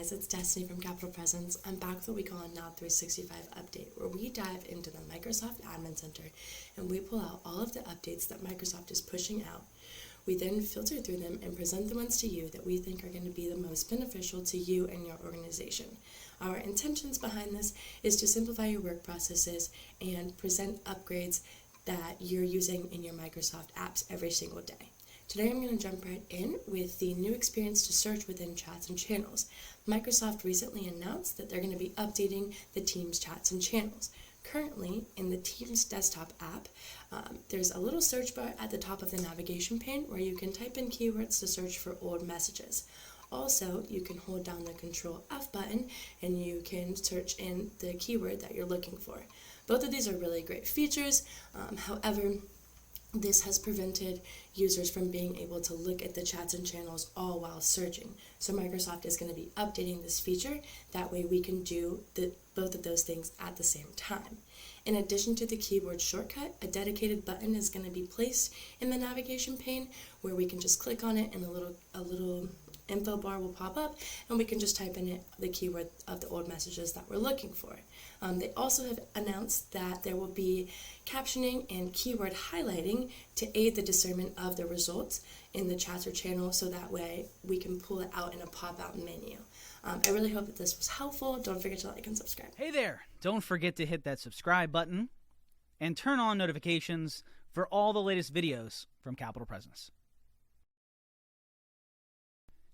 guys, it's Destiny from Capital Presence. I'm back with what we call a Now 365 update, where we dive into the Microsoft Admin Center and we pull out all of the updates that Microsoft is pushing out. We then filter through them and present the ones to you that we think are going to be the most beneficial to you and your organization. Our intentions behind this is to simplify your work processes and present upgrades that you're using in your Microsoft apps every single day. Today I'm going to jump right in with the new experience to search within chats and channels. Microsoft recently announced that they're going to be updating the Teams chats and channels. Currently, in the Teams desktop app, there's a little search bar at the top of the navigation pane where you can type in keywords to search for old messages. Also, you can hold down the Control F button and you can search in the keyword that you're looking for. Both of these are really great features. However, this has prevented users from being able to look at the chats and channels all while searching. So Microsoft is going to be updating this feature. That way we can do both of those things at the same time. In addition to the keyboard shortcut, a dedicated button is going to be placed in the navigation pane where we can just click on it and a little info bar will pop up and we can just type in it the keyword of the old messages that we're looking for. They also have announced that there will be captioning and keyword highlighting to aid the discernment of the results in the chats or channel, so that way we can pull it out in a pop-out menu. I really hope that this was helpful. Don't forget to like and subscribe. Hey there! Don't forget to hit that subscribe button and turn on notifications for all the latest videos from Capital Presence.